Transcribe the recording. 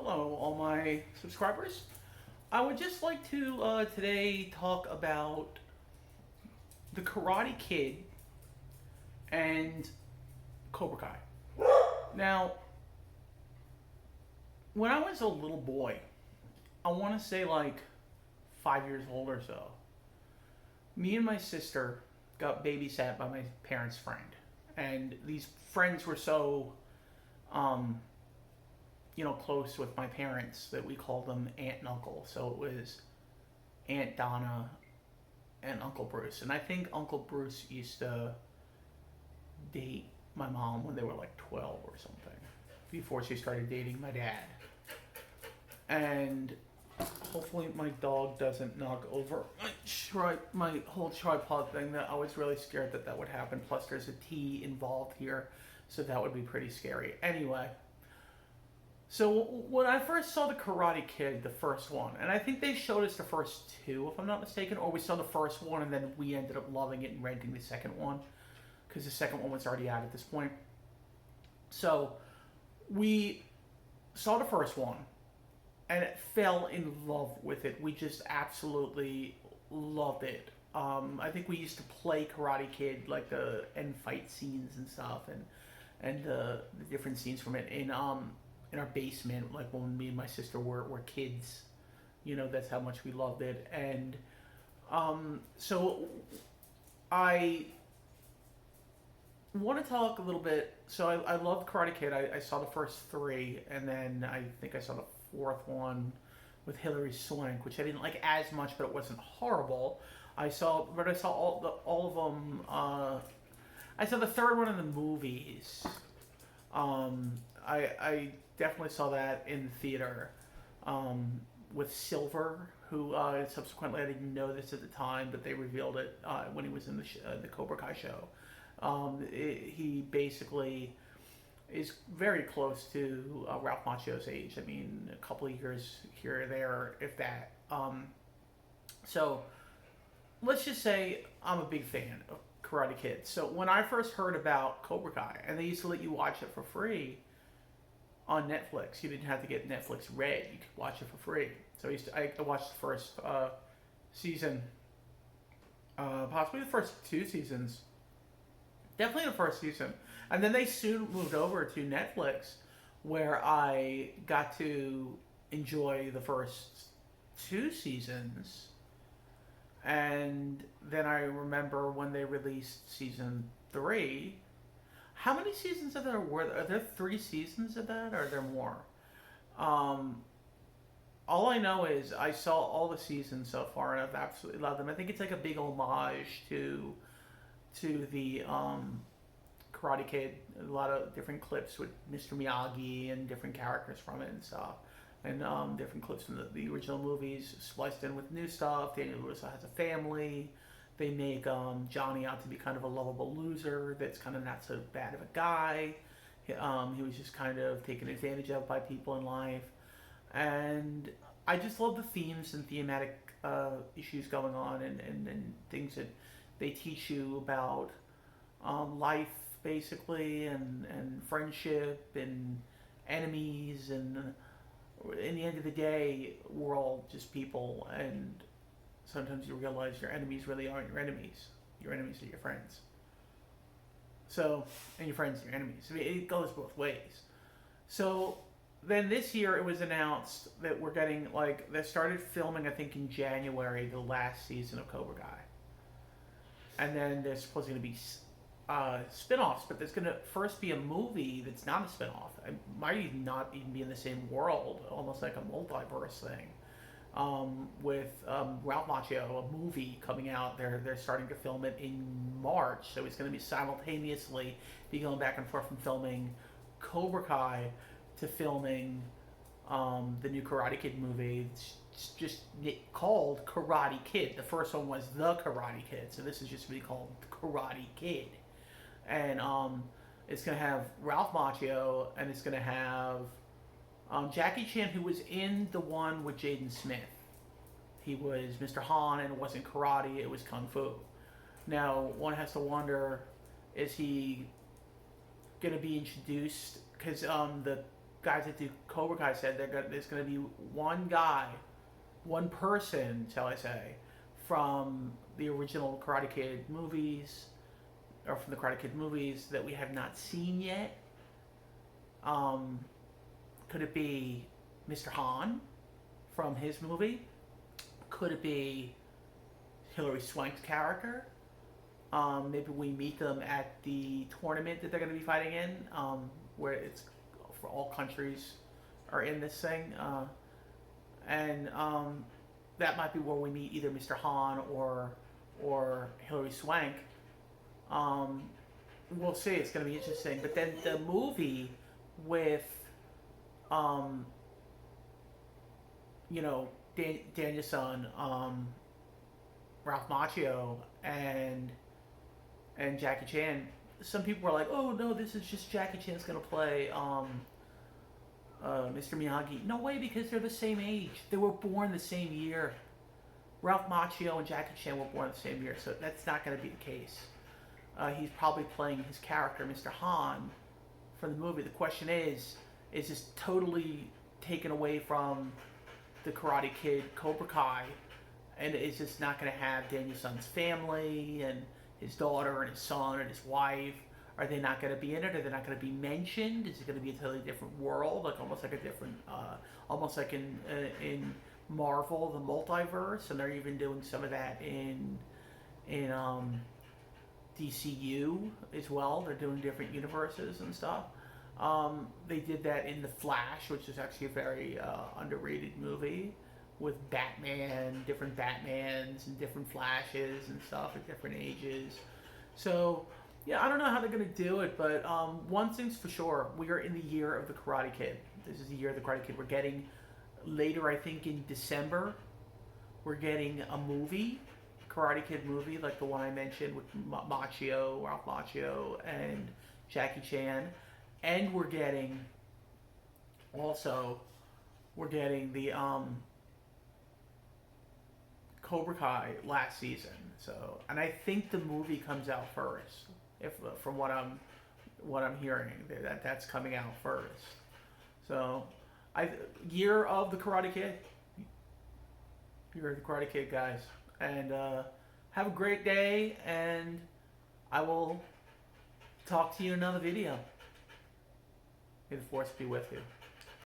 Hello, all my subscribers. I would just like to today talk about the Karate Kid and Cobra Kai. Now, when I was a little boy, I want to say like 5 years old or so, me and my sister got babysat by my parents' friend. And these friends were so, um, close with my parents that we called them Aunt and Uncle. So it was Aunt Donna and Uncle Bruce. And I think Uncle Bruce used to date my mom when they were like 12 or something, before she started dating my dad. And hopefully my dog doesn't knock over my whole tripod thing. That I was really scared that that would happen. Plus there's a T involved here, so that would be pretty scary. Anyway, so when I first saw the Karate Kid, the first one, and I think they showed us the first two, if I'm not mistaken, or we saw the first one and then we ended up loving it and renting the second one, because the second one was already out at this point. So we saw the first one and fell in love with it. We just absolutely loved it. I think we used to play Karate Kid, like the end fight scenes and stuff, and the different scenes from it in our basement, like when me and my sister were kids. That's how much we loved it. And so I want to talk a little bit. So I loved Karate Kid. I saw the first three, and then I think I saw the fourth one with Hilary Swank, which I didn't like as much, but it wasn't horrible. I saw all of them. I saw the third one in the movies. I definitely saw that in the theater, with Silver, who subsequently, I didn't know this at the time, but they revealed it when he was in the Cobra Kai show. He basically is very close to Ralph Macchio's age. I mean, a couple of years here or there, if that. So let's just say I'm a big fan of Karate Kid. So when I first heard about Cobra Kai, and they used to let you watch it for free on Netflix, you didn't have to get Netflix Red. You could watch it for free. So I watched the first season, possibly the first two seasons. Definitely the first season. And then they soon moved over to Netflix, where I got to enjoy the first two seasons. And then I remember when they released season 3. How many seasons of that were there? Are there 3 seasons of that, or are there more? All I know is I saw all the seasons so far, and I've absolutely loved them. I think it's like a big homage to the Karate Kid. A lot of different clips with Mr. Miyagi and different characters from it and stuff. And different clips from the original movies spliced in with new stuff. Daniel Russo has a family. They make Johnny out to be kind of a lovable loser that's kind of not so bad of a guy. He was just kind of taken advantage of by people in life. And I just love the themes and thematic issues going on, and things that they teach you about life, basically, and friendship and enemies. And in the end of the day, we're all just people, and sometimes you realize your enemies really aren't your enemies. Your enemies are your friends. So, and your friends are your enemies. I mean, it goes both ways. So then this year it was announced that we're getting, like, they started filming, I think, in January, the last season of Cobra Kai. And then there's supposedly going to be spin-offs, but there's going to first be a movie that's not a spin-off. It might not even be in the same world, almost like a multiverse thing. With Ralph Macchio, a movie coming out. They're starting to film it in March, so it's going to be simultaneously be going back and forth from filming Cobra Kai to filming the new Karate Kid movie. It's just called Karate Kid. The first one was The Karate Kid, so this is just going to be called Karate Kid. And it's going to have Ralph Macchio, and it's going to have Jackie Chan, who was in the one with Jaden Smith. He was Mr. Han, and it wasn't karate, it was kung fu. Now, one has to wonder, is he going to be introduced? Because the guys that do Cobra Kai said there's going to be one guy, one person, shall I say, from the original Karate Kid movies, or from the Karate Kid movies that we have not seen yet. Could it be Mr. Han from his movie? Could it be Hilary Swank's character? Maybe we meet them at the tournament that they're going to be fighting in, where it's for all countries are in this thing, and that might be where we meet either Mr. Han or Hilary Swank. We'll see. It's going to be interesting. But then the movie with, Danielson, Ralph Macchio, and Jackie Chan. Some people were like, "Oh no, this is just Jackie Chan's gonna play Mr. Miyagi." No way, because they're the same age. They were born the same year. Ralph Macchio and Jackie Chan were born the same year, so that's not going to be the case. He's probably playing his character, Mr. Han, from the movie. The question is this totally taken away from the Karate Kid Cobra Kai, and it's just not going to have Danielson's family and his daughter and his son and his wife? Are they not going to be in it? Are they not going to be mentioned? Is it going to be a totally different world, like almost like a different, almost like in Marvel, the multiverse, and they're even doing some of that in DCU as well. They're doing different universes and stuff. They did that in The Flash, which is actually a very underrated movie, with Batman, different Batmans and different Flashes and stuff at different ages. So, yeah, I don't know how they're going to do it, but one thing's for sure. We are in the year of the Karate Kid. This is the year of the Karate Kid. We're getting later, I think in December, we're getting a movie, Karate Kid movie, like the one I mentioned with Macchio, Ralph Macchio, and Jackie Chan. And we're getting the Cobra Kai last season. So, and I think the movie comes out first, if from what I'm hearing, that's coming out first. So, year of the Karate Kid, guys, and have a great day, and I will talk to you in another video. May the force be with you.